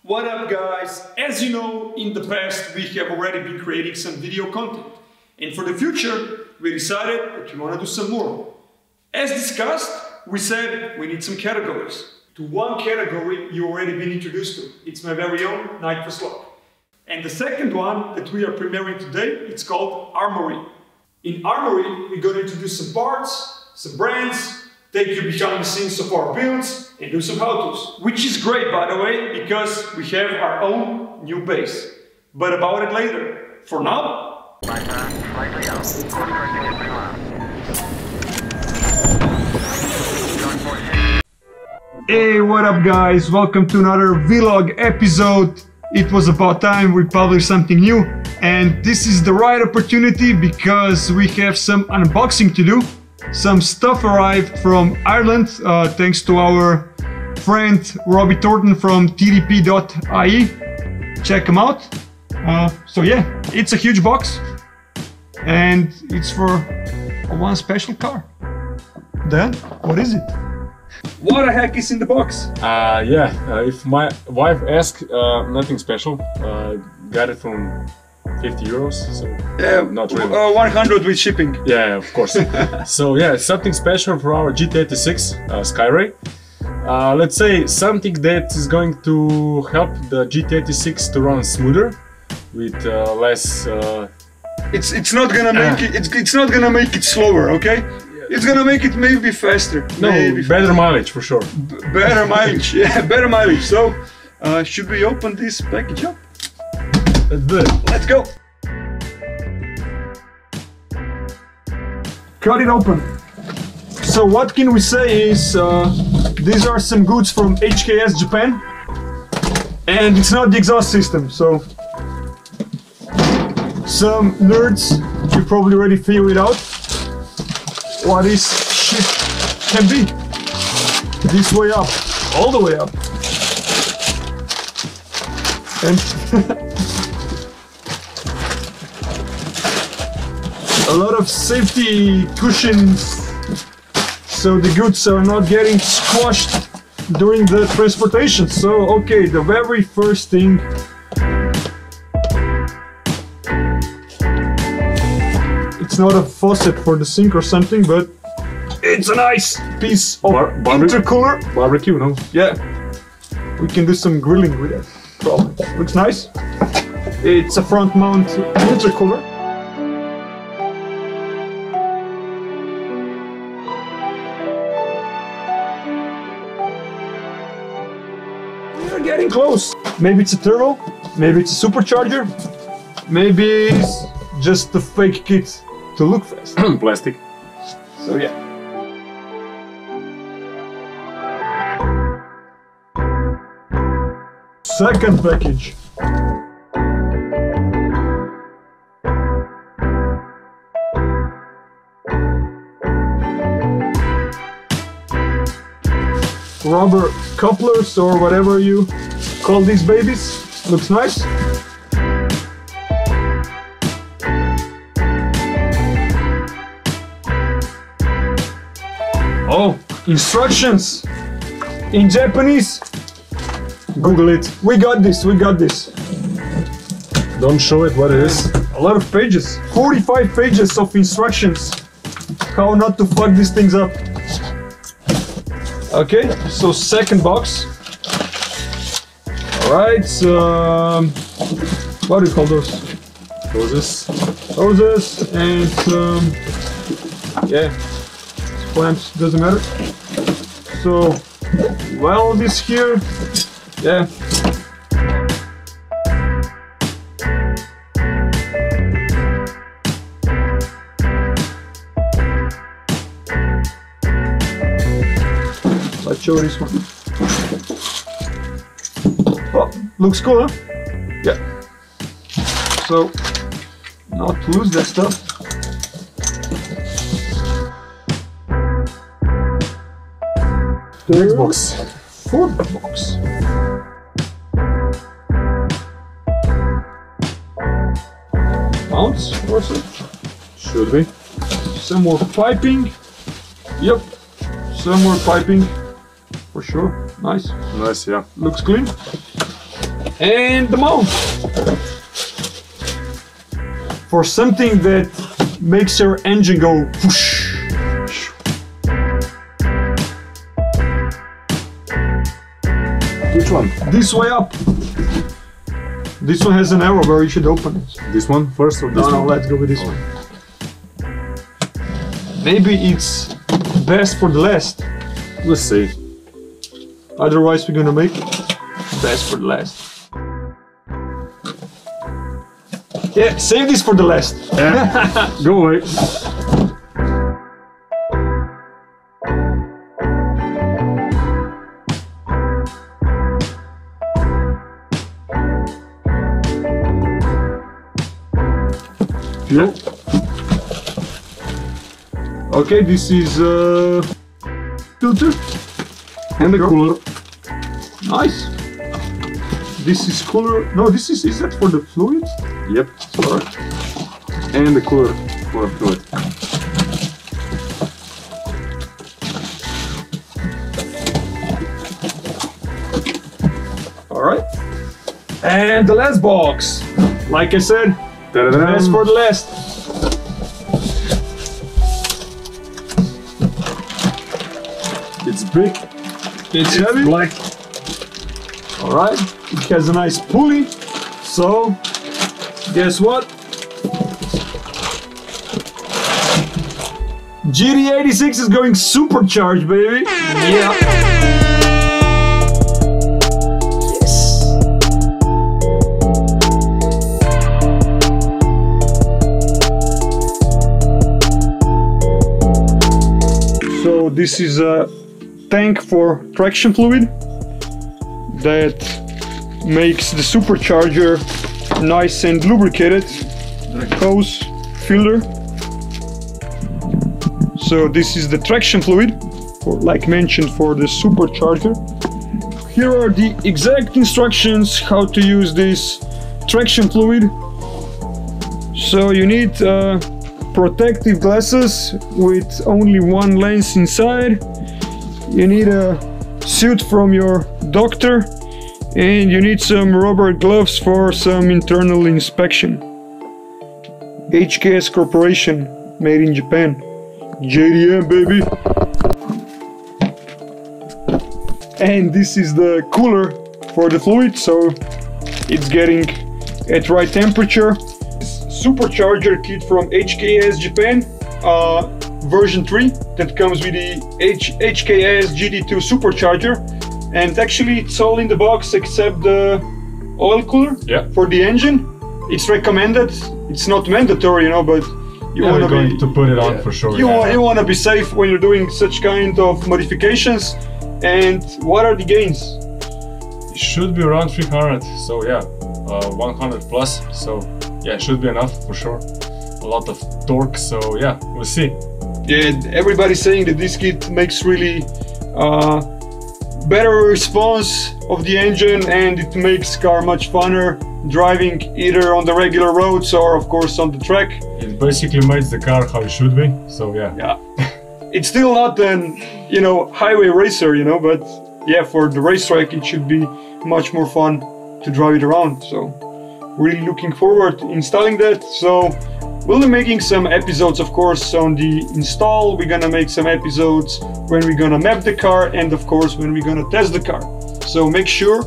What up guys? As you know, in the past we have already been creating some video content. And for the future, we decided that we want to do some more. As discussed, we said we need some categories. To one category you already been introduced to. It's my very own Nitrous lock. And the second one that we are premiering today, it's called Armory. In Armory, we're going to introduce some parts, some brands, take you behind the scenes of our builds, and do some how-tos. Which is great, by the way, because we have our own new base. But about it later. For now... Hey, what up guys? Welcome to another vlog episode. It was about time we published something new. And this is the right opportunity because we have some unboxing to do. Some stuff arrived from Ireland, thanks to our friend Robbie Thornton from tdp.ie. Check him out. So yeah, it's a huge box and it's for one special car. Dan, what is it? What the heck is in the box? If my wife asks, nothing special. Got it from 50 euros, so not really. 100 with shipping. Yeah, of course. So yeah, something special for our GT86 Skyray. Let's say something that is going to help the GT86 to run smoother with less. It's not gonna make it's not gonna make it slower, okay? It's gonna make it maybe faster. No, better mileage for sure. Better mileage, yeah, better mileage. So, should we open this package up? Let's do it. Let's go. Cut it open. So what can we say is these are some goods from HKS Japan, and it's not the exhaust system. So some nerds, you probably already figured it out what this shit can be. This way up, all the way up, and a lot of safety cushions so the goods are not getting squashed during the transportation. So okay, the very first thing, it's not a faucet for the sink or something, but it's a nice piece of intercooler. Barbecue, no? Yeah, we can do some grilling with it, probably. Looks nice. It's a front mount intercooler. We're getting close. Maybe it's a turbo, maybe it's a supercharger, maybe it's just a fake kit to look fast. Plastic. So yeah. Second package. Rubber couplers or whatever you call these babies. Looks nice. Oh, instructions in Japanese. Google it. We got this, we got this. Don't show it what it is. A lot of pages. 45 pages of instructions. How not to fuck these things up. Okay, so second box. Alright, what do you call those? Hoses. Hoses and yeah, clamps, doesn't matter. So, well, this here, yeah. Let's show this one. Oh, looks cool, huh? Yeah. So, not to lose that stuff. Next box. Fourth box. Mounts, or so? Should be. Some more piping. Yep. Some more piping. For sure. Nice. Nice, yeah. Looks clean. And the mount. For something that makes your engine go whoosh. Which one? This way up. This one has an arrow where you should open it. This one first or this one? No, let's go with this one. Maybe it's best for the last. Let's see. Otherwise we're gonna make best for the last. Yeah, save this for the last. Yeah. Go away. Yeah. Okay, this is filter And the cooler. Nice. This is cooler. No, this is that for the fluid? Yep. Sorry. And the cooler for fluid. All right. And the last box. Like I said, best for the last. It's big. It's heavy. Black. All right. It has a nice pulley. So, guess what? GT86 is going supercharged, baby. Yeah. So this is a tank for traction fluid that makes the supercharger nice and lubricated. The hose filler. So this is the traction fluid, like mentioned, for the supercharger. Here are the exact instructions how to use this traction fluid. So you need protective glasses with only one lens inside. You need a suit from your doctor, and you need some rubber gloves for some internal inspection. HKS Corporation, made in Japan. JDM, baby. And this is the cooler for the fluid, so it's getting at right temperature. Supercharger kit from HKS Japan, version 3, that comes with the HKS GT2 supercharger, and actually it's all in the box except the oil cooler for the engine. It's recommended, it's not mandatory, you know, but you want to put it on for sure. You want to be safe when you're doing such kind of modifications. And what are the gains? It should be around 300, so yeah, 100 plus, so yeah, should be enough for sure. A lot of torque, so yeah, we'll see. Yeah, everybody's saying that this kit makes really better response of the engine, and it makes car much funner driving either on the regular roads or of course on the track. It basically makes the car how it should be, so yeah. Yeah. It's still not an, you know, highway racer, you know, but yeah, for the racetrack it should be much more fun to drive it around. So really looking forward to installing that. So we'll be making some episodes, of course, on the install. We're gonna make some episodes when we're gonna map the car, and of course when we're gonna test the car. So make sure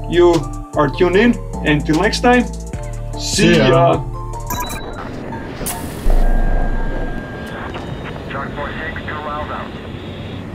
you are tuned in. Until next time, see ya. Shark 46, 2 miles out.